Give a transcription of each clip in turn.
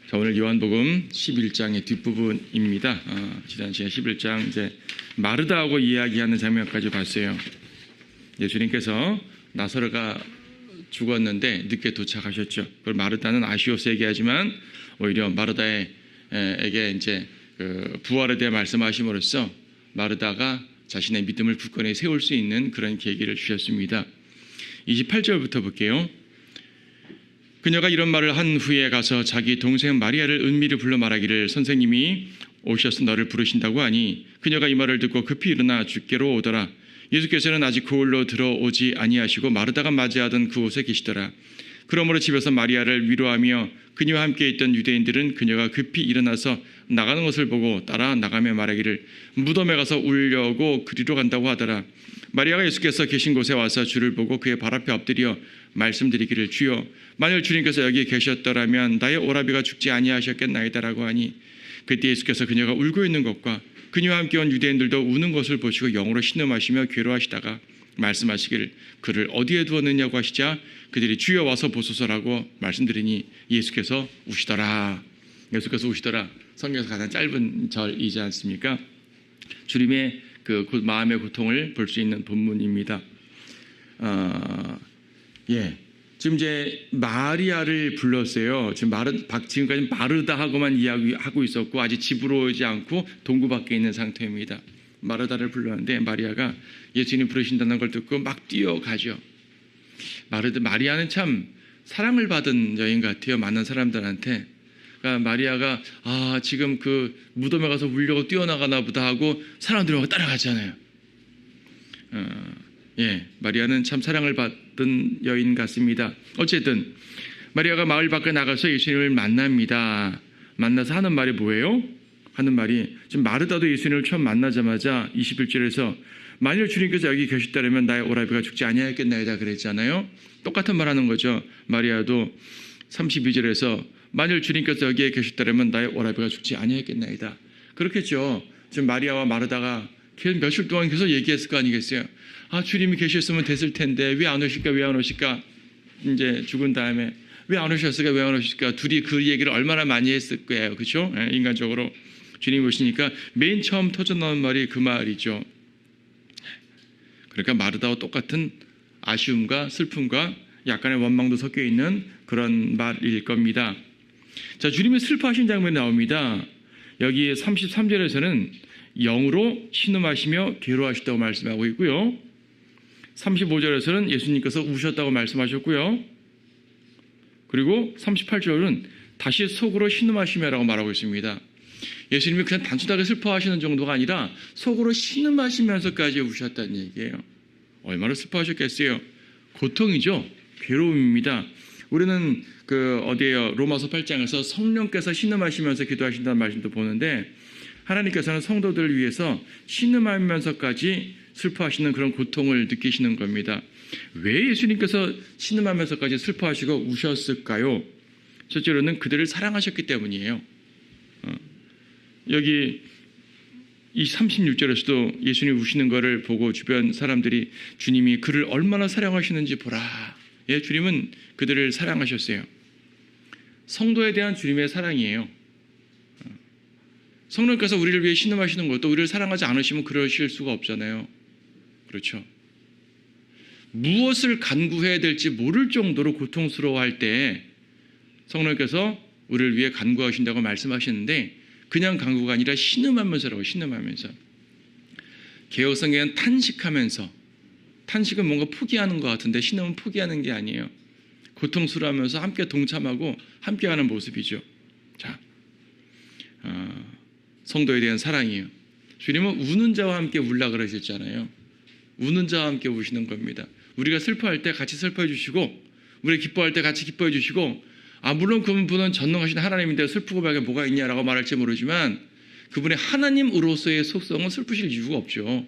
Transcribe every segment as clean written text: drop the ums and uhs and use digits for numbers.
자, 오늘 요한복음 11장의 뒷부분입니다. 지난 시간 11장 이제 마르다하고 이야기하는 장면까지 봤어요. 예수님께서 나사로가 죽었는데 늦게 도착하셨죠. 그걸 마르다는 아쉬워서 얘기하지만 오히려 마르다에게 이제 그 부활에 대해 말씀하심으로써 마르다가 자신의 믿음을 굳건히 세울 수 있는 그런 계기를 주셨습니다. 28절부터 볼게요. 그녀가 이런 말을 한 후에 가서 자기 동생 마리아를 은밀히 불러 말하기를 선생님이 오셔서 너를 부르신다고 하니 그녀가 이 말을 듣고 급히 일어나 주께로 오더라. 예수께서는 아직 거울로 들어오지 아니하시고 마르다가 맞이하던 그곳에 계시더라. 그러므로 집에서 마리아를 위로하며 그녀와 함께 있던 유대인들은 그녀가 급히 일어나서 나가는 것을 보고 따라 나가며 말하기를 무덤에 가서 울려고 그리로 간다고 하더라. 마리아가 예수께서 계신 곳에 와서 주를 보고 그의 발 앞에 엎드려 말씀드리기를 주여 만일 주님께서 여기 계셨더라면 나의 오라비가 죽지 아니하셨겠나이다라고 하니 그때 예수께서 그녀가 울고 있는 것과 그녀와 함께 온 유대인들도 우는 것을 보시고 영으로 신음하시며 괴로워하시다가 말씀하시기를 그를 어디에 두었느냐고 하시자 그들이 주여 와서 보소서라고 말씀드리니 예수께서 우시더라. 예수께서 우시더라. 성경에서 가장 짧은 절이지 않습니까? 주님의 그 마음의 고통을 볼 수 있는 본문입니다. 지금 이제 마리아를 불렀어요. 지금까지 마르다하고만 이야기하고 있었고 아직 집으로 오지 않고 동구 밖에 있는 상태입니다. 마르다를 불렀는데 마리아가 예수님 부르신다는 걸 듣고 막 뛰어가죠. 마리아는 참 사랑을 받은 여인 같아요. 많은 사람들한테. 그러니까 마리아가 지금 그 무덤에 가서 울려고 뛰어나가나 보다 하고 사람들이 막 따라가잖아요. 마리아는 참 사랑을 받은 여인 같습니다. 어쨌든 마리아가 마을 밖에 나가서 예수님을 만납니다. 만나서 하는 말이 뭐예요? 하는 말이 지금 마르다도 예수님을 처음 만나자마자 21절에서 만일 주님께서 여기 계셨다면 나의 오라비가 죽지 아니하였겠나이다 그랬잖아요. 똑같은 말 하는 거죠. 마리아도 32절에서 만일 주님께서 여기에 계셨다면 나의 오라비가 죽지 아니하였겠나이다. 그렇겠죠. 지금 마리아와 마르다가 며칠 동안 계속 얘기했을 거 아니겠어요. 주님이 계셨으면 됐을 텐데 왜 안 오실까? 이제 죽은 다음에 왜 안 오셨을까? 둘이 그 얘기를 얼마나 많이 했을 거예요. 그렇죠? 인간적으로 주님이 오시니까 맨 처음 터져나온 말이 그 말이죠. 그러니까 마르다와 똑같은 아쉬움과 슬픔과 약간의 원망도 섞여 있는 그런 말일 겁니다. 자, 주님이 슬퍼하신 장면이 나옵니다. 여기 33절에서는 영으로 신음하시며 괴로워하셨다고 말씀하고 있고요. 35절에서는 예수님께서 우셨다고 말씀하셨고요. 그리고 38절은 다시 속으로 신음하시며라고 말하고 있습니다. 예수님이 그냥 단순하게 슬퍼하시는 정도가 아니라 속으로 신음하시면서까지 우셨다는 얘기예요. 얼마나 슬퍼하셨겠어요? 고통이죠. 괴로움입니다. 우리는 로마서 8장에서 성령께서 신음하시면서 기도하신다는 말씀도 보는데 하나님께서는 성도들을 위해서 신음하면서까지 슬퍼하시는 그런 고통을 느끼시는 겁니다. 왜 예수님께서 신음하면서까지 슬퍼하시고 우셨을까요? 첫째로는 그들을 사랑하셨기 때문이에요. 여기 이 36절에서도 예수님이 우시는 것을 보고 주변 사람들이 주님이 그를 얼마나 사랑하시는지 보라. 주님은 그들을 사랑하셨어요. 성도에 대한 주님의 사랑이에요. 성령께서 우리를 위해 신음하시는 것도 우리를 사랑하지 않으시면 그러실 수가 없잖아요. 그렇죠? 무엇을 간구해야 될지 모를 정도로 고통스러워할 때 성령께서 우리를 위해 간구하신다고 말씀하시는데 그냥 간구가 아니라 신음하면서라고 신음하면서. 개혁성경은 탄식하면서. 탄식은 뭔가 포기하는 것 같은데 신음은 포기하는 게 아니에요. 고통스러워하면서 함께 동참하고 함께하는 모습이죠. 자, 성도에 대한 사랑이에요. 주님은 우는 자와 함께 울라 그러셨잖아요. 우는 자와 함께 우시는 겁니다. 우리가 슬퍼할 때 같이 슬퍼해 주시고 우리가 기뻐할 때 같이 기뻐해 주시고 물론 그분은 전능하신 하나님인데 슬프고 말게 뭐가 있냐라고 말할지 모르지만 그분의 하나님으로서의 속성은 슬프실 이유가 없죠.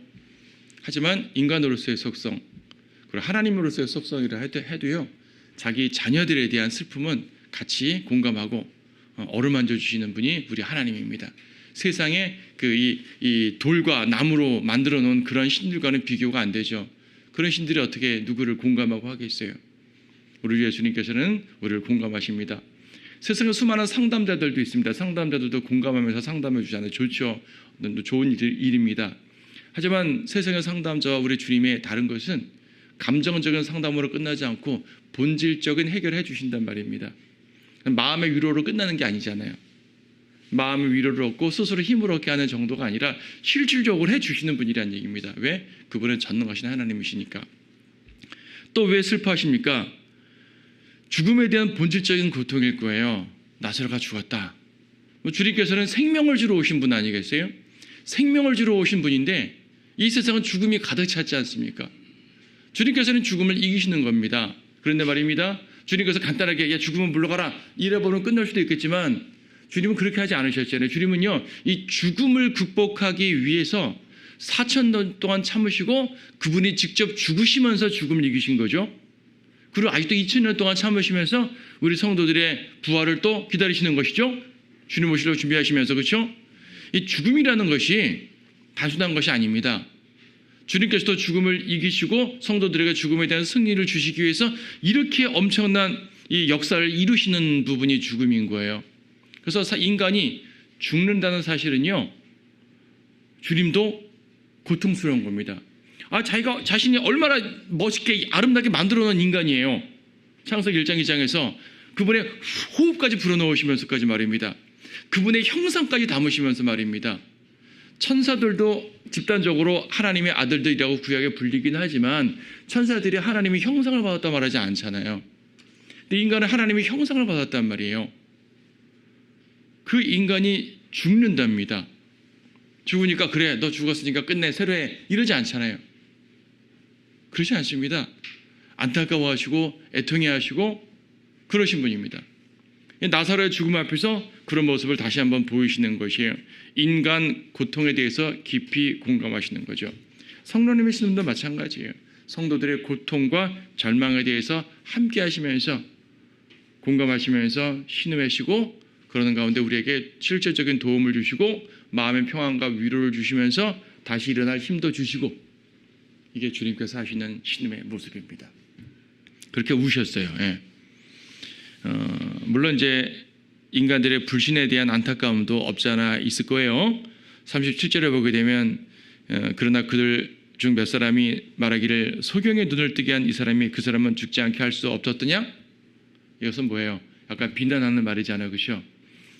하지만 인간으로서의 속성 그리고 하나님으로서의 속성이라 해도요. 자기 자녀들에 대한 슬픔은 같이 공감하고 어루만져 주시는 분이 우리 하나님입니다. 세상에 이 돌과 나무로 만들어 놓은 그런 신들과는 비교가 안 되죠. 그런 신들이 어떻게 누구를 공감하고 하겠어요. 우리 예수님께서는 우리를 공감하십니다. 세상에 수많은 상담자들도 있습니다. 상담자들도 공감하면서 상담해 주잖아요. 좋죠. 좋은 일입니다. 하지만 세상의 상담자와 우리 주님의 다른 것은 감정적인 상담으로 끝나지 않고 본질적인 해결을 해주신단 말입니다. 마음의 위로로 끝나는 게 아니잖아요. 마음의 위로를 얻고 스스로 힘을 얻게 하는 정도가 아니라 실질적으로 해주시는 분이라는 얘기입니다. 왜? 그분은 전능하신 하나님이시니까. 또 왜 슬퍼하십니까? 죽음에 대한 본질적인 고통일 거예요. 나사로가 죽었다. 주님께서는 생명을 주러 오신 분 아니겠어요? 생명을 주러 오신 분인데 이 세상은 죽음이 가득 찼지 않습니까? 주님께서는 죽음을 이기시는 겁니다. 그런데 말입니다. 주님께서 간단하게 야 죽음은 물러가라 이래버리면 끝날 수도 있겠지만 주님은 그렇게 하지 않으셨잖아요. 주님은요 이 죽음을 극복하기 위해서 4,000년 동안 참으시고 그분이 직접 죽으시면서 죽음을 이기신 거죠. 그리고 아직도 2,000년 동안 참으시면서 우리 성도들의 부활을 또 기다리시는 것이죠. 주님 오시려고 준비하시면서. 그렇죠? 이 죽음이라는 것이 단순한 것이 아닙니다. 주님께서도 죽음을 이기시고 성도들에게 죽음에 대한 승리를 주시기 위해서 이렇게 엄청난 이 역사를 이루시는 부분이 죽음인 거예요. 그래서 인간이 죽는다는 사실은요, 주님도 고통스러운 겁니다. 자기가 자신이 얼마나 멋있게 아름답게 만들어 놓은 인간이에요. 창세기 1장 2장에서 그분의 호흡까지 불어넣으시면서까지 말입니다. 그분의 형상까지 담으시면서 말입니다. 천사들도 집단적으로 하나님의 아들들이라고 구약에 불리긴 하지만 천사들이 하나님의 형상을 받았다 말하지 않잖아요. 근데 인간은 하나님의 형상을 받았단 말이에요. 그 인간이 죽는답니다. 죽으니까 그래 너 죽었으니까 끝내 새로 해 이러지 않잖아요. 그렇지 않습니다. 안타까워하시고 애통해하시고 그러신 분입니다. 나사로의 죽음 앞에서 그런 모습을 다시 한번 보이시는 것이에요. 인간 고통에 대해서 깊이 공감하시는 거죠. 성령님의 신음도 마찬가지예요. 성도들의 고통과 절망에 대해서 함께 하시면서 공감하시면서 신음하시고 그러는 가운데 우리에게 실질적인 도움을 주시고 마음의 평안과 위로를 주시면서 다시 일어날 힘도 주시고 이게 주님께서 하시는 신음의 모습입니다. 그렇게 우셨어요. 예. 물론 이제 인간들의 불신에 대한 안타까움도 없지 않아 있을 거예요. 37절에 보게 되면 그러나 그들 중 몇 사람이 말하기를 소경의 눈을 뜨게 한 이 사람이 그 사람은 죽지 않게 할 수 없었더냐? 이것은 뭐예요? 약간 비난하는 말이잖아요. 그렇죠?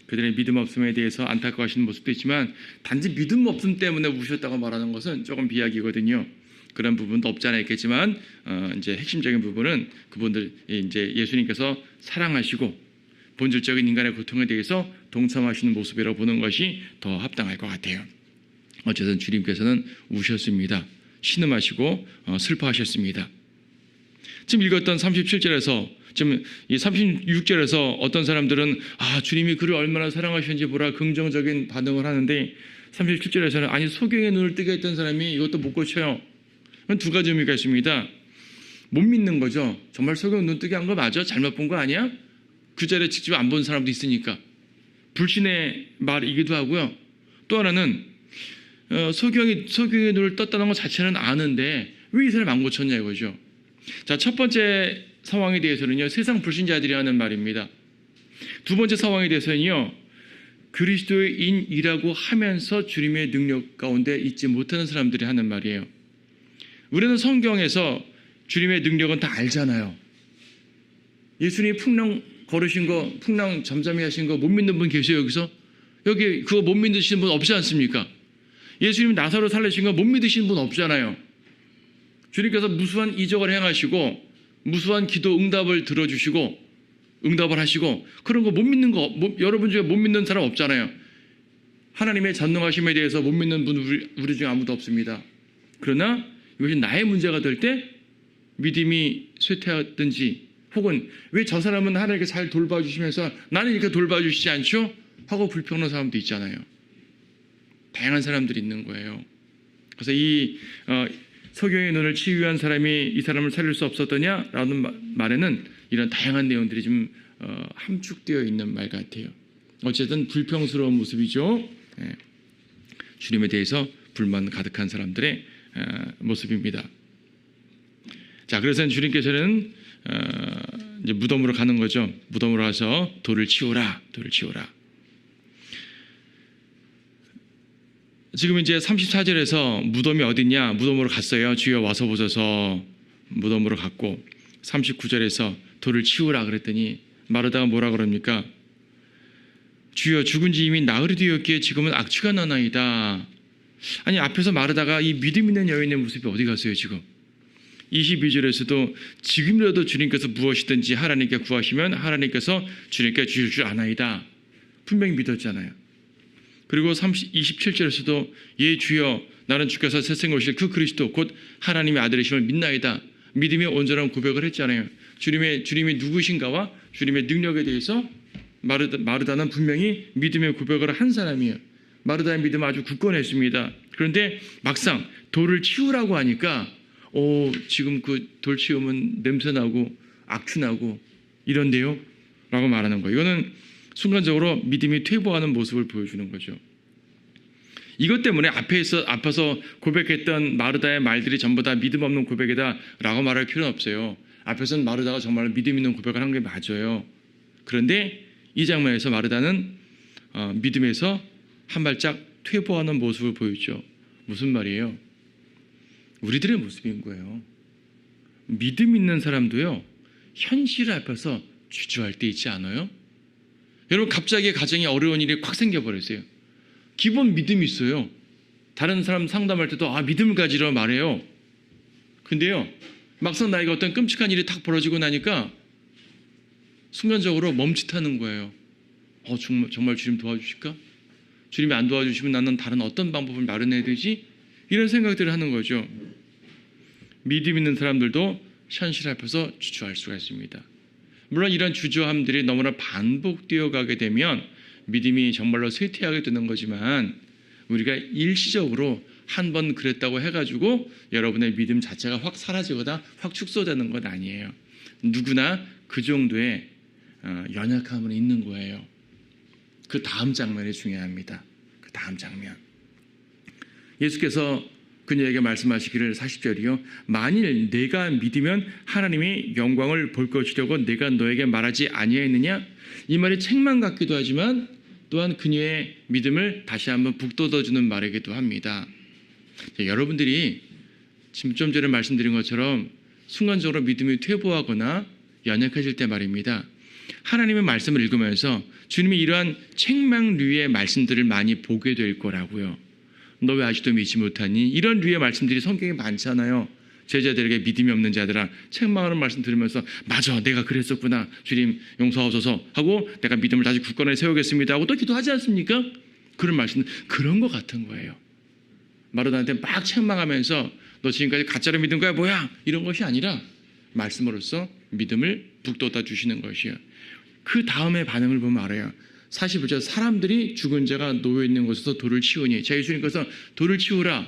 그들의 믿음 없음에 대해서 안타까워하시는 모습도 있지만 단지 믿음 없음 때문에 우셨다고 말하는 것은 조금 비약이거든요. 그런 부분도 없지 않아 있겠지만 이제 핵심적인 부분은 그분들 이제 예수님께서 사랑하시고 본질적인 인간의 고통에 대해서 동참하시는 모습이라고 보는 것이 더 합당할 것 같아요. 어쨌든 주님께서는 우셨습니다. 신음하시고 슬퍼하셨습니다. 지금 읽었던 37절에서 지금 이 36절에서 어떤 사람들은 주님이 그를 얼마나 사랑하셨는지 보라 긍정적인 반응을 하는데 37절에서는 아니 소경의 눈을 뜨게 했던 사람이 이것도 못 고쳐요. 두 가지 의미가 있습니다. 못 믿는 거죠. 정말 소경 눈 뜨게 한 거 맞아? 잘못 본 거 아니야? 그 자리에 직접 안 본 사람도 있으니까. 불신의 말이기도 하고요. 또 하나는 소경의 눈을 떴다는 것 자체는 아는데 왜 이 사람 안 고쳤냐 이거죠. 자, 첫 번째 상황에 대해서는요. 세상 불신자들이 하는 말입니다. 두 번째 상황에 대해서는요. 그리스도인이라고 하면서 주님의 능력 가운데 있지 못하는 사람들이 하는 말이에요. 우리는 성경에서 주님의 능력은 다 알잖아요. 예수님이 풍랑 걸으신 거, 풍랑 잠잠히 하신 거 못 믿는 분 계세요, 여기서? 여기 그거 못 믿으시는 분 없지 않습니까? 예수님 나사로 살리신 거 못 믿으시는 분 없잖아요. 주님께서 무수한 이적을 행하시고 무수한 기도 응답을 들어주시고 응답을 하시고 그런 거 못 믿는 거 여러분 중에 못 믿는 사람 없잖아요. 하나님의 전능하심에 대해서 못 믿는 분 우리 중에 아무도 없습니다. 그러나 이것이 나의 문제가 될 때 믿음이 쇠퇴하든지 혹은 왜 저 사람은 하나님께 잘 돌봐주시면서 나는 이렇게 돌봐주시지 않죠? 하고 불평하는 사람도 있잖아요. 다양한 사람들이 있는 거예요. 그래서 이 소경의 눈을 치유한 사람이 이 사람을 살릴 수 없었더냐라는 말에는 이런 다양한 내용들이 좀 함축되어 있는 말 같아요. 어쨌든 불평스러운 모습이죠. 예. 주님에 대해서 불만 가득한 사람들의 모습입니다. 자, 그래서 주님께서는 이제 무덤으로 가는 거죠. 무덤으로 가서 돌을 치우라, 돌을 치우라. 지금 이제 34절에서 무덤이 어딨냐? 무덤으로 갔어요. 주여 와서 보소서. 무덤으로 갔고 39절에서 돌을 치우라 그랬더니 마르다가 뭐라 그럽니까? 주여 죽은 지 이미 나흘이 되었기에 지금은 악취가 나나이다. 아니 앞에서 마르다가 이 믿음 있는 여인의 모습이 어디 갔어요 지금? 22절에서도 지금이라도 주님께서 무엇이든지 하나님께 구하시면 하나님께서 주님께 주실 줄 아나이다. 분명히 믿었잖아요. 그리고 27절에서도 예 주여 나는 주께서 세상에 오실 그 그리스도 곧 하나님의 아들이심을 믿나이다. 믿음의 온전한 고백을 했잖아요. 주님이 누구신가와 주님의 능력에 대해서 마르다는 분명히 믿음의 고백을 한 사람이에요. 마르다의 믿음은 아주 굳건했습니다. 그런데 막상 돌을 치우라고 하니까 지금 그 돌 치우면 냄새나고 악취나고 이런데요? 라고 말하는 거예요. 이거는 순간적으로 믿음이 퇴보하는 모습을 보여주는 거죠. 이것 때문에 앞에서 고백했던 마르다의 말들이 전부 다 믿음 없는 고백이다 라고 말할 필요는 없어요. 앞에서는 마르다가 정말 믿음 있는 고백을 한 게 맞아요. 그런데 이 장면에서 마르다는 믿음에서 한 발짝 퇴보하는 모습을 보이죠. 무슨 말이에요? 우리들의 모습인 거예요. 믿음 있는 사람도요, 현실 앞에서 주저할 때 있지 않아요? 여러분 갑자기 가정에 어려운 일이 콱 생겨버렸어요. 기본 믿음이 있어요. 다른 사람 상담할 때도 믿음을 가지라 말해요. 근데요 막상 나에게 어떤 끔찍한 일이 탁 벌어지고 나니까 순간적으로 멈칫하는 거예요. 정말 주님 도와주실까? 주님이 안 도와주시면 나는 다른 어떤 방법을 마련해야 되지? 이런 생각들을 하는 거죠. 믿음 있는 사람들도 현실 앞에서 주저할 수가 있습니다. 물론 이런 주저함들이 너무나 반복되어 가게 되면 믿음이 정말로 쇠퇴하게 되는 거지만 우리가 일시적으로 한 번 그랬다고 해가지고 여러분의 믿음 자체가 확 사라지거나 확 축소되는 건 아니에요. 누구나 그 정도의 연약함은 있는 거예요. 그 다음 장면이 중요합니다. 그 다음 장면. 예수께서 그녀에게 말씀하시기를 40절이요. 만일 내가 믿으면 하나님의 영광을 볼 것이려고 내가 너에게 말하지 아니하였느냐? 이 말이 책망 같기도 하지만 또한 그녀의 믿음을 다시 한번 북돋아주는 말이기도 합니다. 여러분들이 지금 좀 전에 말씀드린 것처럼 순간적으로 믿음이 퇴보하거나 연약해질 때 말입니다. 하나님의 말씀을 읽으면서 주님이 이러한 책망류의 말씀들을 많이 보게 될 거라고요. 너 왜 아직도 믿지 못하니? 이런 류의 말씀들이 성경에 많잖아요. 제자들에게 믿음이 없는 자들아, 책망하는 말씀 들으면서 맞아 내가 그랬었구나 주님 용서하소서 하고 내가 믿음을 다시 굳건하게 세우겠습니다 하고 또 기도하지 않습니까? 그런 말씀, 그런 것 같은 거예요. 마르다한테 막 책망하면서 너 지금까지 가짜로 믿은 거야 뭐야? 이런 것이 아니라 말씀으로써 믿음을 북돋아 주시는 것이에요. 그 다음에 반응을 보면 알아요. 41절 사람들이 죽은 자가 놓여있는 곳에서 돌을 치우니 자 예수님께서 돌을 치우라.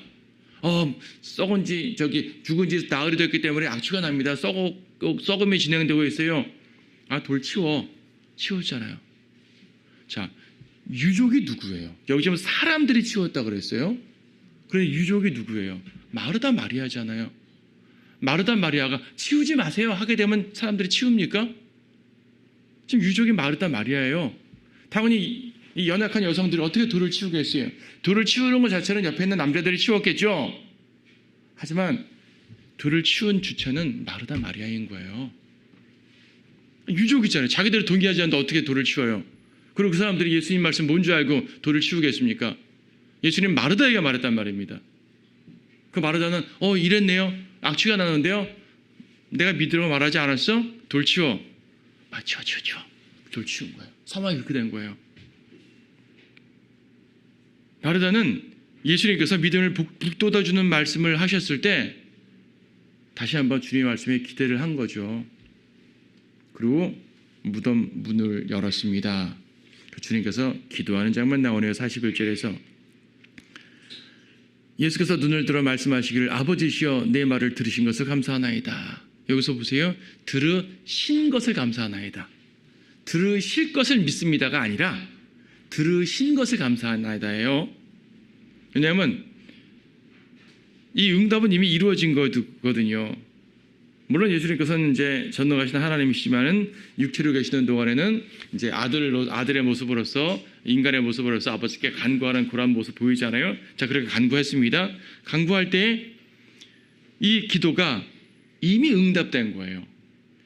썩은 지 죽은 지 나흘이 됐기 때문에 악취가 납니다. 썩음이 진행되고 있어요. 돌 치웠잖아요. 자 유족이 누구예요? 여기 지금 사람들이 치웠다 그랬어요. 그래 유족이 누구예요? 마르다 마리아잖아요. 마르다 마리아가 치우지 마세요 하게 되면 사람들이 치웁니까? 지금 유족이 마르다 마리아예요. 당연히 이 연약한 여성들이 어떻게 돌을 치우겠어요? 돌을 치우는 것 자체는 옆에 있는 남자들이 치웠겠죠. 하지만 돌을 치운 주체는 마르다 마리아인 거예요. 유족이잖아요. 자기들이 동의하지 않는데 어떻게 돌을 치워요? 그리고 그 사람들이 예수님 말씀 뭔 줄 알고 돌을 치우겠습니까? 예수님 마르다에게 말했단 말입니다. 그 마르다는 이랬네요. 악취가 나는데요. 내가 믿으라고 말하지 않았어? 돌 치워. 치워. 돌 치운 거예요. 상황이 그렇게 된 거예요. 마르다는 예수님께서 믿음을 북돋아주는 말씀을 하셨을 때 다시 한번 주님의 말씀에 기대를 한 거죠. 그리고 무덤 문을 열었습니다. 주님께서 기도하는 장면 나오네요. 41절에서 예수께서 눈을 들어 말씀하시기를 아버지시여 내 말을 들으신 것을 감사하나이다. 여기서 보세요. 들으신 것을 감사하나이다. 들으실 것을 믿습니다가 아니라 들으신 것을 감사하나이다예요. 왜냐하면 이 응답은 이미 이루어진 거거든요. 물론 예수님께서는 이제 전능하신 하나님이시지만은 육체로 계시는 동안에는 이제 아들의 모습으로서 인간의 모습으로서 아버지께 간구하는 그런 모습 보이잖아요. 자, 그렇게 간구했습니다. 간구할 때 이 기도가 이미 응답된 거예요.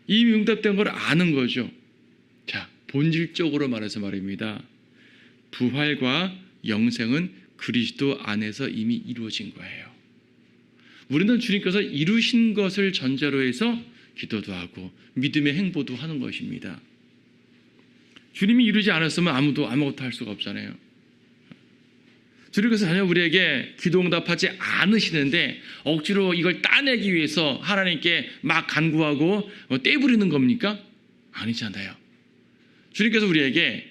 이미 응답된 걸 아는 거죠. 자, 본질적으로 말해서 말입니다. 부활과 영생은 그리스도 안에서 이미 이루어진 거예요. 우리는 주님께서 이루신 것을 전제로 해서 기도도 하고 믿음의 행보도 하는 것입니다. 주님이 이루지 않았으면 아무것도 할 수가 없잖아요. 주님께서 전혀 우리에게 기도 응답하지 않으시는데 억지로 이걸 따내기 위해서 하나님께 막 간구하고 떼부리는 겁니까? 아니잖아요. 주님께서 우리에게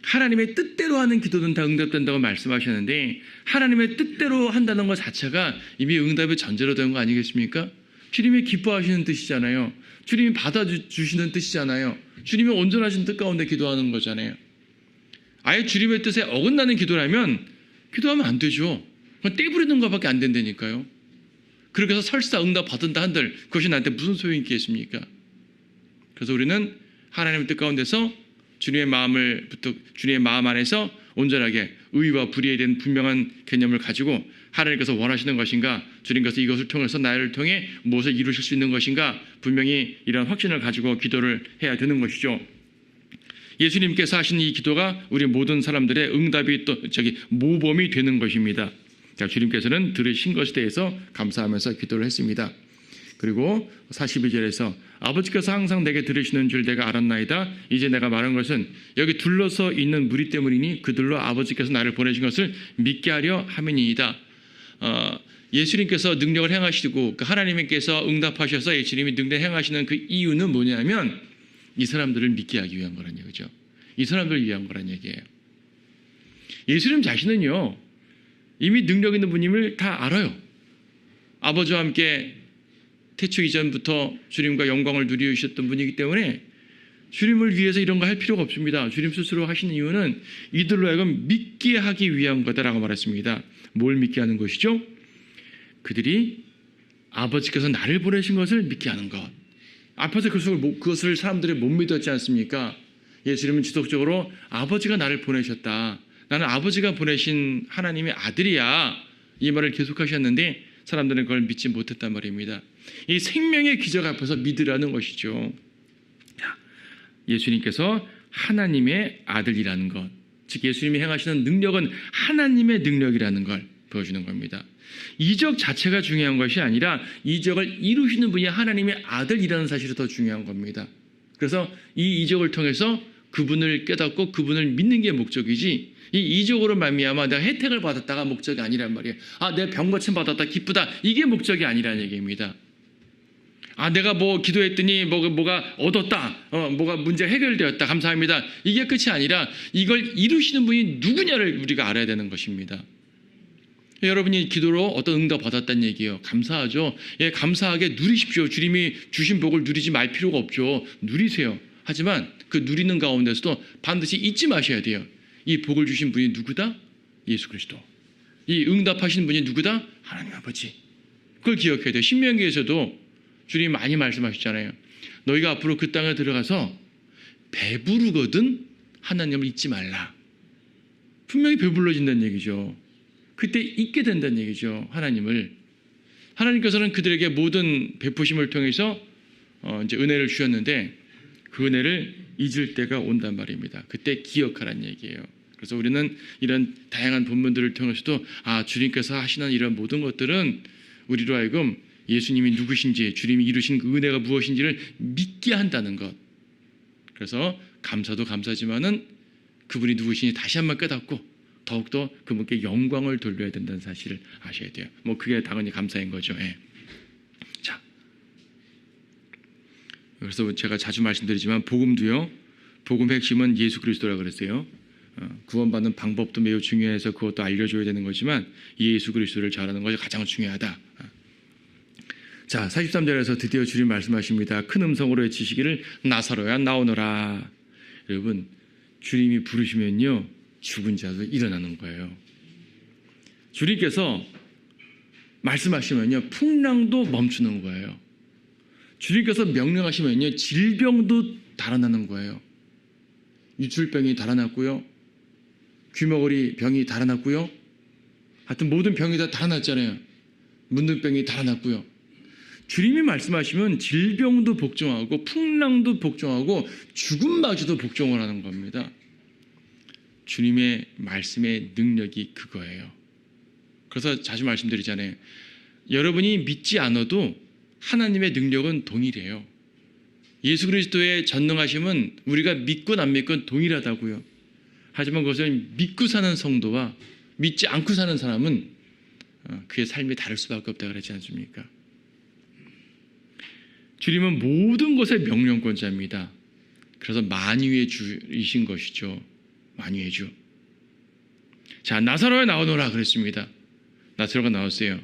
하나님의 뜻대로 하는 기도는 다 응답된다고 말씀하셨는데 하나님의 뜻대로 한다는 것 자체가 이미 응답의 전제로 된 거 아니겠습니까? 주님이 기뻐하시는 뜻이잖아요. 주님이 받아주시는 뜻이잖아요. 주님이 온전하신 뜻 가운데 기도하는 거잖아요. 아예 주님의 뜻에 어긋나는 기도라면 기도하면 안 되죠. 그건 떼부리는 것밖에 안 된다니까요. 그렇게 해서 설사 응답 받은다 한들 그것이 나한테 무슨 소용이 있겠습니까? 그래서 우리는 하나님의 뜻 가운데서 주님의 마음 안에서 온전하게 의와 불의에 대한 분명한 개념을 가지고 하나님께서 원하시는 것인가, 주님께서 이것을 통해서 나를 통해 무엇을 이루실 수 있는 것인가, 분명히 이런 확신을 가지고 기도를 해야 되는 것이죠. 예수님께서 하신 이 기도가 우리 모든 사람들의 응답이 모범이 되는 것입니다. 주님께서는 들으신 것에 대해서 감사하면서 기도를 했습니다. 그리고 42절에서 아버지께서 항상 내게 들으시는 줄 내가 알았나이다. 이제 내가 말한 것은 여기 둘러서 있는 무리 때문이니 그들로 아버지께서 나를 보내신 것을 믿게 하려 함이니이다. 예수님께서 능력을 행하시고 하나님께서 응답하셔서 예수님이 능력 행하시는 그 이유는 뭐냐면 이 사람들을 믿게 하기 위한 거란 얘기죠. 이 사람들을 위한 거란 얘기예요. 예수님 자신은요 이미 능력 있는 분임을 다 알아요. 아버지와 함께 태초 이전부터 주님과 영광을 누리셨던 분이기 때문에 주님을 위해서 이런 거 할 필요가 없습니다. 주님 스스로 하신 이유는 이들로 하여금 믿게 하기 위한 거다라고 말했습니다. 뭘 믿게 하는 것이죠? 그들이 아버지께서 나를 보내신 것을 믿게 하는 것. 앞에서 그것을 사람들이 못 믿었지 않습니까? 예수님은 지속적으로 아버지가 나를 보내셨다. 나는 아버지가 보내신 하나님의 아들이야. 이 말을 계속하셨는데 사람들은 그걸 믿지 못했단 말입니다. 이 생명의 기적 앞에서 믿으라는 것이죠. 예수님께서 하나님의 아들이라는 것, 즉 예수님이 행하시는 능력은 하나님의 능력이라는 걸 보여주는 겁니다. 이적 자체가 중요한 것이 아니라 이적을 이루시는 분이 하나님의 아들이라는 사실이 더 중요한 겁니다. 그래서 이 이적을 통해서 그분을 깨닫고 그분을 믿는 게 목적이지 이 이적으로 말미암아 내가 혜택을 받았다가 목적이 아니란 말이에요. 내가 병 고침 받았다 기쁘다 이게 목적이 아니라는 얘기입니다. 내가 기도했더니 뭐가 얻었다, 뭐가 문제 해결되었다 감사합니다 이게 끝이 아니라 이걸 이루시는 분이 누구냐를 우리가 알아야 되는 것입니다. 여러분이 기도로 어떤 응답 받았다는 얘기예요. 감사하죠. 감사하게 누리십시오. 주님이 주신 복을 누리지 말 필요가 없죠. 누리세요. 하지만 그 누리는 가운데서도 반드시 잊지 마셔야 돼요. 이 복을 주신 분이 누구다? 예수 그리스도. 이 응답하신 분이 누구다? 하나님 아버지. 그걸 기억해야 돼요. 신명기에서도 주님이 많이 말씀하셨잖아요. 너희가 앞으로 그 땅에 들어가서 배부르거든 하나님을 잊지 말라. 분명히 배불러진다는 얘기죠. 그때 잊게 된다는 얘기죠. 하나님을. 하나님께서는 그들에게 모든 베푸심을 통해서 이제 은혜를 주셨는데 그 은혜를 잊을 때가 온단 말입니다. 그때 기억하라는 얘기예요. 그래서 우리는 이런 다양한 본문들을 통해서도 주님께서 하시는 이런 모든 것들은 우리로 하여금 예수님이 누구신지 주님이 이루신 그 은혜가 무엇인지를 믿게 한다는 것. 그래서 감사도 감사지만은 그분이 누구신지 다시 한번 깨닫고 더욱더 그분께 영광을 돌려야 된다는 사실을 아셔야 돼요. 그게 당연히 감사인 거죠. 예. 자, 그래서 제가 자주 말씀드리지만 복음도요. 복음의 핵심은 예수 그리스도라고 그랬어요. 구원받는 방법도 매우 중요해서 그것도 알려줘야 되는 거지만 예수 그리스도를 잘하는 것이 가장 중요하다. 자, 43절에서 드디어 주님 말씀하십니다. 큰 음성으로 외치시기를 나사로야 나오너라. 여러분, 주님이 부르시면요. 죽은 자도 일어나는 거예요. 주님께서 말씀하시면요, 풍랑도 멈추는 거예요. 주님께서 명령하시면요, 질병도 달아나는 거예요. 유출병이 달아났고요, 귀머거리 병이 달아났고요, 하여튼 모든 병이 다 달아났잖아요. 문둥병이 달아났고요. 주님이 말씀하시면 질병도 복종하고 풍랑도 복종하고 죽음마저도 복종을 하는 겁니다. 주님의 말씀의 능력이 그거예요. 그래서 자주 말씀드리잖아요. 여러분이 믿지 않아도 하나님의 능력은 동일해요. 예수 그리스도의 전능하심은 우리가 믿건 안 믿건 동일하다고요. 하지만 그것은 믿고 사는 성도와 믿지 않고 사는 사람은 그의 삶이 다를 수밖에 없다고 그러지 않습니까? 주님은 모든 것의 명령권자입니다. 그래서 만유의 주이신 것이죠. 만유의 주. 자, 나사로에 나오노라 그랬습니다. 나사로가 나왔어요.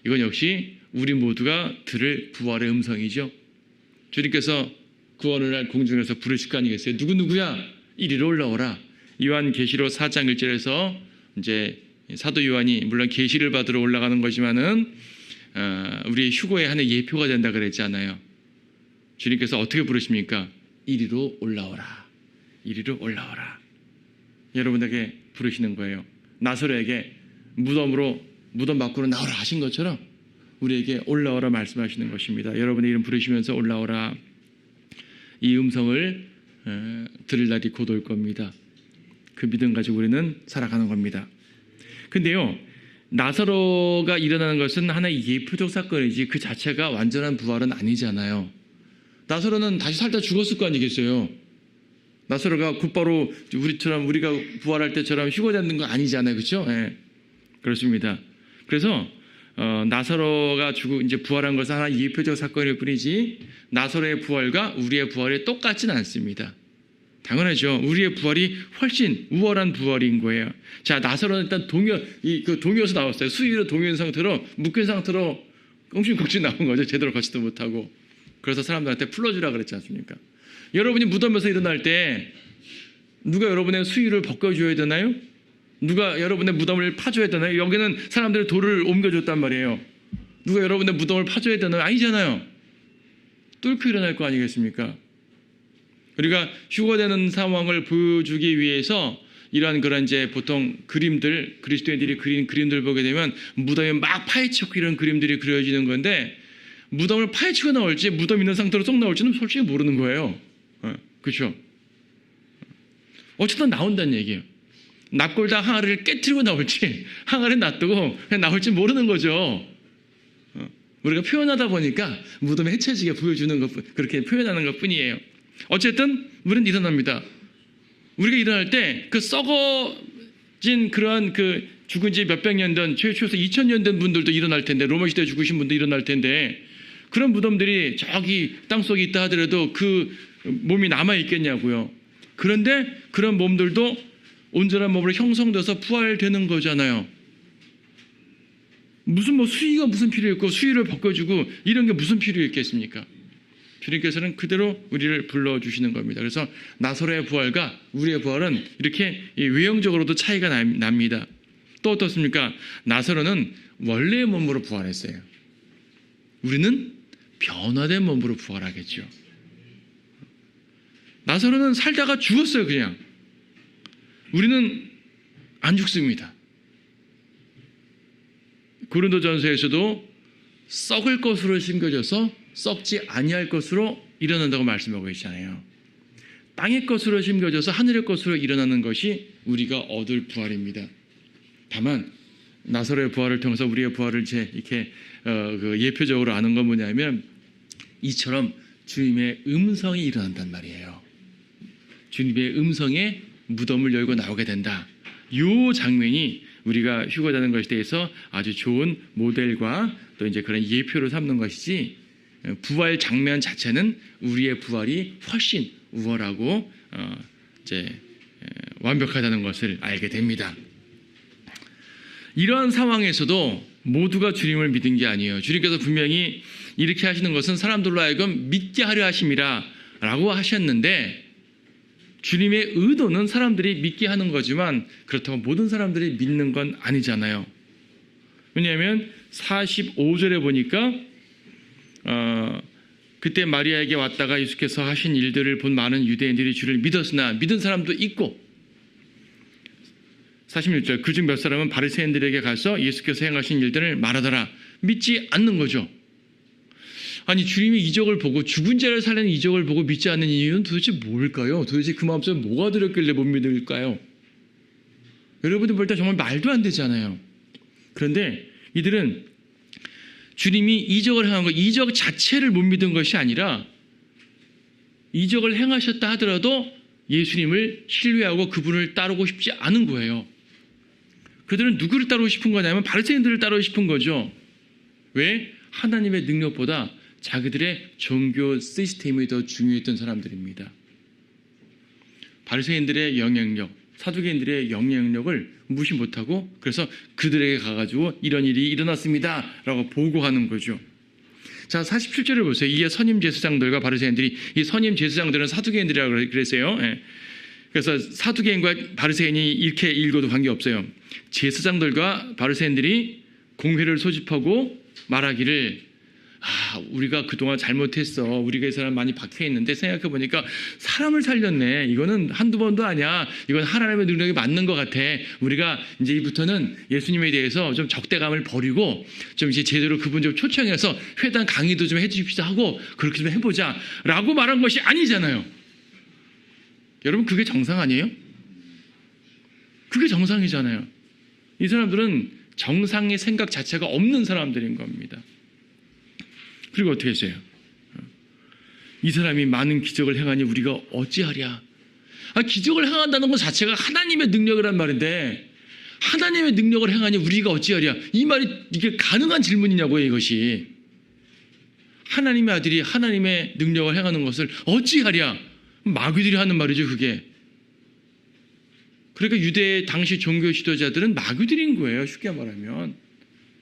이건 역시 우리 모두가 들을 부활의 음성이죠. 주님께서 구원을 할 공중에서 부르실 거 아니겠어요? 누구누구야? 이리로 올라오라. 요한계시록 4장 1절에서 이제 사도 요한이 물론 계시를 받으러 올라가는 거지만은 우리의 휴거의 하나의 예표가 된다 그랬잖아요. 주님께서 어떻게 부르십니까? 이리로 올라오라. 이리로 올라오라. 여러분에게 부르시는 거예요. 나사로에게 무덤 밖으로 나오라 하신 것처럼 우리에게 올라오라 말씀하시는 것입니다. 여러분의 이름 부르시면서 올라오라. 이 음성을 들을 날이 곧 올 겁니다. 그 믿음 가지고 우리는 살아가는 겁니다. 근데요, 나사로가 일어나는 것은 하나의 예표적 사건이지 그 자체가 완전한 부활은 아니잖아요. 나사로는 다시 살다 죽었을 거 아니겠어요? 나사로가 곧바로 우리가 부활할 때처럼 휴거되는 거 아니잖아요. 그렇죠? 네. 그렇습니다. 그래서 나사로가 이제 부활한 것은 하나 예표적 사건일 뿐이지 나사로의 부활과 우리의 부활이 똑같지는 않습니다. 당연하죠. 우리의 부활이 훨씬 우월한 부활인 거예요. 자, 나사로는 일단 동요에서 나왔어요. 수위로 동요인 상태로 묶인 상태로 꽁충꽁충 나온 거죠. 제대로 걷지도 못하고. 그래서 사람들한테 풀어주라 그랬지 않습니까? 여러분이 무덤에서 일어날 때 누가 여러분의 수위를 벗겨줘야 되나요? 누가 여러분의 무덤을 파줘야 되나요? 여기는 사람들이 돌을 옮겨줬단 말이에요. 누가 여러분의 무덤을 파줘야 되나요? 아니잖아요. 뚫고 일어날 거 아니겠습니까? 우리가 휴거되는 상황을 보여주기 위해서 이러한 그런 이제 보통 그림들, 그리스도인들이 그린 그림들 보게 되면 무덤에 막 파헤치고 이런 그림들이 그려지는 건데 무덤을 파헤치고 나올지 무덤 있는 상태로 쏙 나올지는 솔직히 모르는 거예요. 그렇죠? 어쨌든 나온다는 얘기예요. 납골당 항아리를 깨트리고 나올지 항아리 놔두고 그냥 나올지 모르는 거죠. 우리가 표현하다 보니까 무덤에 헤쳐지게 보여주는 것, 그렇게 표현하는 것 뿐이에요. 어쨌든 우리는 일어납니다. 우리가 일어날 때 그 썩어진 그러한 그 죽은 지 몇백 년 된, 최초에서 2000년 된 분들도 일어날 텐데, 로마 시대에 죽으신 분도 일어날 텐데, 그런 무덤들이 저기 땅속에 있다 하더라도 그 몸이 남아있겠냐고요. 그런데 그런 몸들도 온전한 몸으로 형성돼서 부활되는 거잖아요. 무슨 수위가 무슨 필요 있고 수위를 벗겨주고 이런 게 무슨 필요 있겠습니까? 주님께서는 그대로 우리를 불러주시는 겁니다. 그래서 나사로의 부활과 우리의 부활은 이렇게 외형적으로도 차이가 납니다. 또 어떻습니까? 나사로는 원래의 몸으로 부활했어요. 우리는 변화된 몸으로 부활하겠죠. 나사로는 살다가 죽었어요. 그냥. 우리는 안 죽습니다. 고린도전서에서도 썩을 것으로 심겨져서 썩지 아니할 것으로 일어난다고 말씀하고 있잖아요. 땅의 것으로 심겨져서 하늘의 것으로 일어나는 것이 우리가 얻을 부활입니다. 다만 나사로의 부활을 통해서 우리의 부활을 이렇게 예표적으로 아는 건 뭐냐면 이처럼 주님의 음성이 일어난단 말이에요. 주님의 음성에 무덤을 열고 나오게 된다. 이 장면이 우리가 휴거되는 것에 대해서 아주 좋은 모델과 또 이제 그런 예표를 삼는 것이지, 부활 장면 자체는 우리의 부활이 훨씬 우월하고 이제 완벽하다는 것을 알게 됩니다. 이러한 상황에서도 모두가 주님을 믿은 게 아니에요. 주님께서 분명히 이렇게 하시는 것은 사람들로 하여금 믿게 하려 하심이라 라고 하셨는데, 주님의 의도는 사람들이 믿게 하는 거지만 그렇다고 모든 사람들이 믿는 건 아니잖아요. 왜냐하면 45절에 보니까 그때 마리아에게 왔다가 예수께서 하신 일들을 본 많은 유대인들이 주를 믿었으나 믿은 사람도 있고 46절 그중 몇 사람은 바리새인들에게 가서 예수께서 행하신 일들을 말하더라. 믿지 않는 거죠. 아니 주님이 이적을 보고 죽은 자를 살리는 이적을 보고 믿지 않는 이유는 도대체 뭘까요? 도대체 그 마음속에 뭐가 들었길래 못 믿을까요? 여러분들 볼 때 정말 말도 안 되잖아요. 그런데 이들은 주님이 이적을 행한 것, 이적 자체를 못 믿은 것이 아니라 이적을 행하셨다 하더라도 예수님을 신뢰하고 그분을 따르고 싶지 않은 거예요. 그들은 누구를 따르고 싶은 거냐면 바리새인들을 따르고 싶은 거죠. 왜? 하나님의 능력보다 자기들의 종교 시스템이 더 중요했던 사람들입니다. 바리새인들의 영향력, 사두개인들의 영향력을 무시 못하고 그래서 그들에게 가가지고 이런 일이 일어났습니다 라고 보고하는 거죠. 자, 47절을 보세요. 이에 선임 제사장들과 바리새인들이, 이 선임 제사장들은 사두개인들이라고 그랬어요. 예. 그래서 사두개인과 바리새인이 이렇게 읽어도 관계없어요. 제사장들과 바리새인들이 공회를 소집하고 말하기를 우리가 그동안 잘못했어. 우리가 이 사람 많이 박해했는데 생각해보니까 사람을 살렸네. 이거는 한두 번도 아니야. 이건 하나님의 능력이 맞는 것 같아. 우리가 이제 이부터는 예수님에 대해서 좀 적대감을 버리고 좀 이제 제대로 그분 좀 초청해서 회당 강의도 좀 해주십시오 하고 그렇게 좀 해보자 라고 말한 것이 아니잖아요. 여러분 그게 정상 아니에요? 그게 정상이잖아요. 이 사람들은 정상의 생각 자체가 없는 사람들인 겁니다. 그리고 어떻게 했어요? 이 사람이 많은 기적을 행하니 우리가 어찌하랴? 기적을 행한다는 것 자체가 하나님의 능력이란 말인데 하나님의 능력을 행하니 우리가 어찌하랴? 이 말이 이게 가능한 질문이냐고요, 이것이. 하나님의 아들이 하나님의 능력을 행하는 것을 어찌하랴? 마귀들이 하는 말이죠, 그게. 그러니까 유대 당시 종교 지도자들은 마귀들인 거예요, 쉽게 말하면.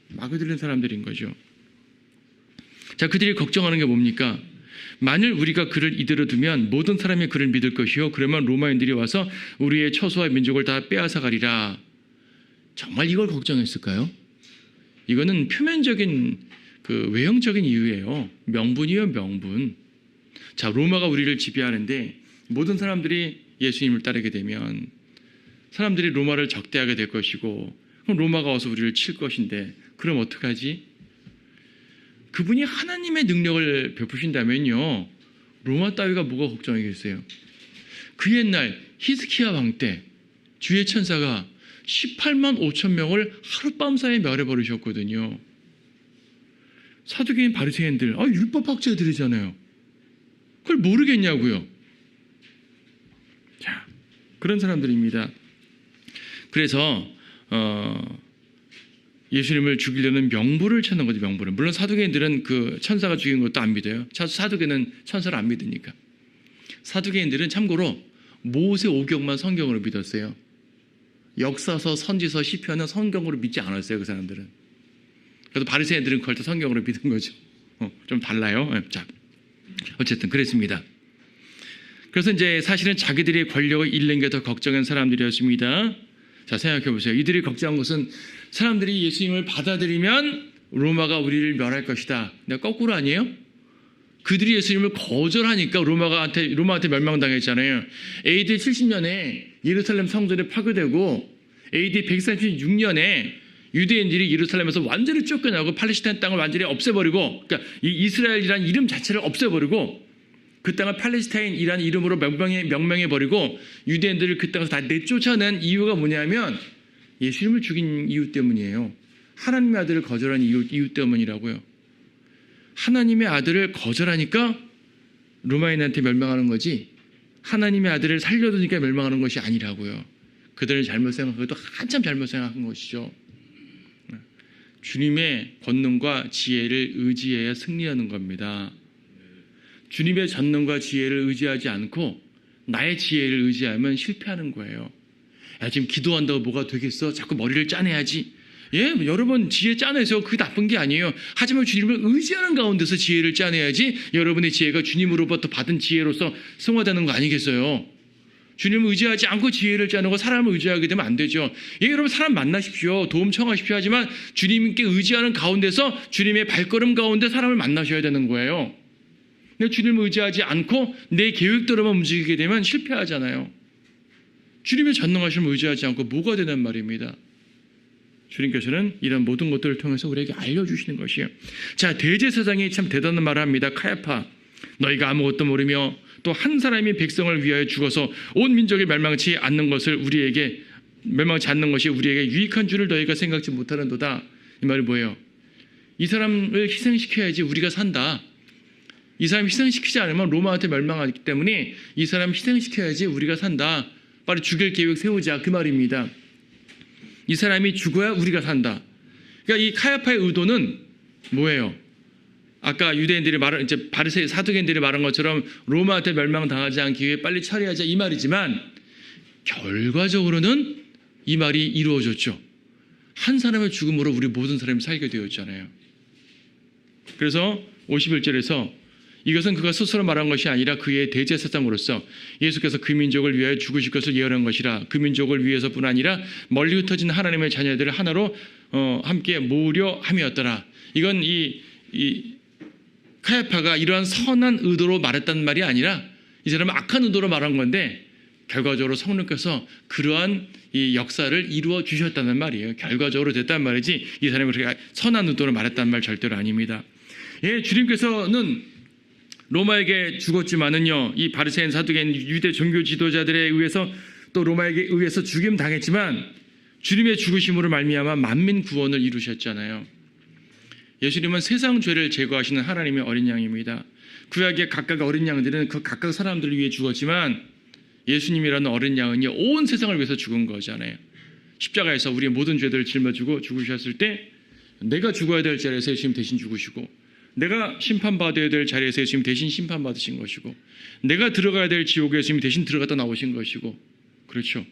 마귀들인 사람들인 거죠. 자, 그들이 걱정하는 게 뭡니까? 만일 우리가 그를 이대로 두면 모든 사람이 그를 믿을 것이요. 그러면 로마인들이 와서 우리의 처소와 민족을 다 빼앗아 가리라. 정말 이걸 걱정했을까요? 이거는 표면적인 외형적인 이유예요. 명분이에요, 명분. 자, 로마가 우리를 지배하는데 모든 사람들이 예수님을 따르게 되면 사람들이 로마를 적대하게 될 것이고 그럼 로마가 와서 우리를 칠 것인데 그럼 어떡하지? 그분이 하나님의 능력을 베푸신다면요. 로마 따위가 뭐가 걱정이겠어요? 그 옛날 히스기야 왕 때 주의 천사가 18만 5천 명을 하룻밤 사이에 멸해버리셨거든요. 사두개인 바리새인들, 율법학자들이잖아요. 그걸 모르겠냐고요. 자, 그런 사람들입니다. 그래서 예수님을 죽이려는 명분을 찾는 거죠, 명분을. 물론 사두개인들은 그 천사가 죽인 것도 안 믿어요. 사두개는 천사를 안 믿으니까. 사두개인들은 참고로 모세 오경만 성경으로 믿었어요. 역사서, 선지서, 시편은 성경으로 믿지 않았어요, 그 사람들은. 그래서 바리새인들은 그걸 다 성경으로 믿은 거죠. 좀 달라요. 자, 어쨌든 그랬습니다. 그래서 이제 사실은 자기들의 권력을 잃는 게 더 걱정한 사람들이었습니다. 자, 생각해 보세요. 이들이 걱정한 것은 사람들이 예수님을 받아들이면 로마가 우리를 멸할 것이다. 근데 거꾸로 아니에요? 그들이 예수님을 거절하니까 로마한테 멸망당했잖아요. AD 70년에 예루살렘 성전이 파괴되고 AD 136년에 유대인들이 예루살렘에서 완전히 쫓겨나고 팔레스타인 땅을 완전히 없애버리고, 그러니까 이 이스라엘이라는 이름 자체를 없애버리고 그 땅을 팔레스타인이라는 이름으로 명명해버리고 유대인들을 그 땅에서 다 내쫓아낸 이유가 뭐냐면 예수님을 죽인 이유 때문이에요. 하나님의 아들을 거절한 이유 때문이라고요. 하나님의 아들을 거절하니까 로마인한테 멸망하는 거지 하나님의 아들을 살려두니까 멸망하는 것이 아니라고요. 그들은 잘못 생각하기도 한참 잘못 생각한 것이죠. 주님의 권능과 지혜를 의지해야 승리하는 겁니다. 주님의 전능과 지혜를 의지하지 않고 나의 지혜를 의지하면 실패하는 거예요. 야, 지금 기도한다고 뭐가 되겠어? 자꾸 머리를 짜내야지. 예, 여러분 지혜 짜내세요. 그게 나쁜 게 아니에요. 하지만 주님을 의지하는 가운데서 지혜를 짜내야지 여러분의 지혜가 주님으로부터 받은 지혜로서 승화되는 거 아니겠어요? 주님을 의지하지 않고 지혜를 짜는 사람을 의지하게 되면 안 되죠. 예, 여러분 사람 만나십시오. 도움 청하십시오. 하지만 주님께 의지하는 가운데서 주님의 발걸음 가운데 사람을 만나셔야 되는 거예요. 근데 주님을 의지하지 않고 내 계획대로만 움직이게 되면 실패하잖아요. 주님의 전능하심을 의지하지 않고 뭐가 되는 말입니다. 주님께서는 이런 모든 것들을 통해서 우리에게 알려주시는 것이에요. 자, 대제사장이 참 대단한 말을 합니다. 카야파, 너희가 아무것도 모르며 또 한 사람이 백성을 위하여 죽어서 온 민족이 멸망치 않는 것이 우리에게 유익한 줄을 너희가 생각지 못하는도다. 이 말이 뭐예요? 이 사람을 희생시켜야지 우리가 산다. 이 사람 희생시키지 않으면 로마한테 멸망하기 때문에 이 사람 희생시켜야지 우리가 산다. 빨리 죽일 계획 세우자, 그 말입니다. 이 사람이 죽어야 우리가 산다. 그러니까 이 카야파의 의도는 뭐예요? 아까 유대인들이 말한, 이제 바리새인 사두개인들이 말한 것처럼 로마한테 멸망당하지 않기 위해 빨리 처리하자, 이 말이지만 결과적으로는 이 말이 이루어졌죠. 한 사람의 죽음으로 우리 모든 사람이 살게 되었잖아요. 그래서 51절에서 이것은 그가 스스로 말한 것이 아니라 그의 대제사장으로서 예수께서 그 민족을 위하여 죽으실 것을 예언한 것이라. 그 민족을 위해서뿐 아니라 멀리 흩어진 하나님의 자녀들을 하나로 함께 모으려 함이었더라. 이건 이 카야파가 이러한 선한 의도로 말했단 말이 아니라 이 사람은 악한 의도로 말한 건데 결과적으로 성령께서 그러한 이 역사를 이루어 주셨다는 말이에요. 결과적으로 됐단 말이지 이 사람이 그렇게 선한 의도로 말했단 말 절대로 아닙니다. 예, 주님께서는 로마에게 죽었지만은요, 이 바리새인 사두개인 유대 종교 지도자들에 의해서 또 로마에게 의해서 죽임 당했지만 주님의 죽으심으로 말미암아 만민 구원을 이루셨잖아요. 예수님은 세상 죄를 제거하시는 하나님의 어린 양입니다. 구약의 각각 어린 양들은 그 각각 사람들을 위해 죽었지만 예수님이라는 어린 양은요, 온 세상을 위해서 죽은 거잖아요. 십자가에서 우리의 모든 죄들을 짊어지고 죽으셨을 때 내가 죽어야 될 자리에서 예수님 대신 죽으시고, 내가 심판받아야 될 자리에서 예수님 대신 심판받으신 것이고, 내가 들어가야 될 지옥에 예수님 대신 들어갔다 나오신 것이고, 그렇죠.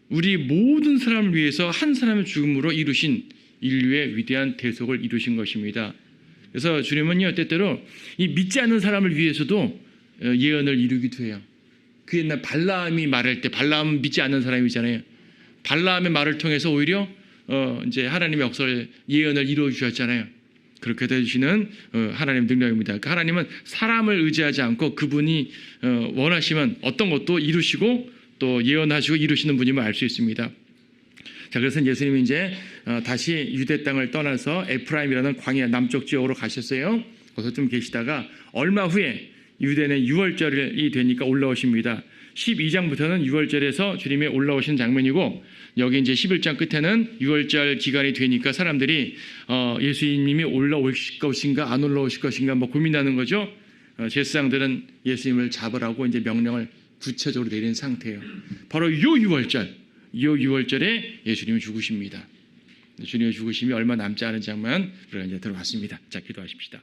우리 모든 사람을 위해서 한 사람의 죽음으로 이루신 인류의 위대한 대속을 이루신 것입니다. 그래서 주님은요, 때때로 이 믿지 않는 사람을 위해서도 예언을 이루기도 해요. 그 옛날 발라함이 말할 때, 발라함은 믿지 않는 사람이잖아요. 발라함의 말을 통해서 오히려 이제 하나님의 역사를 예언을 이루어 주셨잖아요. 그렇게 해주시는 하나님의 능력입니다. 그러니까 하나님은 사람을 의지하지 않고 그분이 원하시면 어떤 것도 이루시고 또 예언하시고 이루시는 분임을 알 수 있습니다. 자, 그래서 예수님이 이제 다시 유대 땅을 떠나서 에프라임이라는 광야 남쪽 지역으로 가셨어요. 거기서 좀 계시다가 얼마 후에 유대는 유월절이 되니까 올라오십니다. 12장부터는 유월절에서 주님이 올라오신 장면이고, 여기 이제 11장 끝에는 유월절 기간이 되니까 사람들이 예수님이 올라오실 것인가 안 올라오실 것인가 뭐 고민하는 거죠. 제사장들은 예수님을 잡으라고 이제 명령을 구체적으로 내린 상태예요. 바로 요 유월절에 예수님이 죽으십니다. 주님의 죽으심이 얼마 남지 않은 장면 우리가 이제 들어봤습니다. 자, 기도하십시다.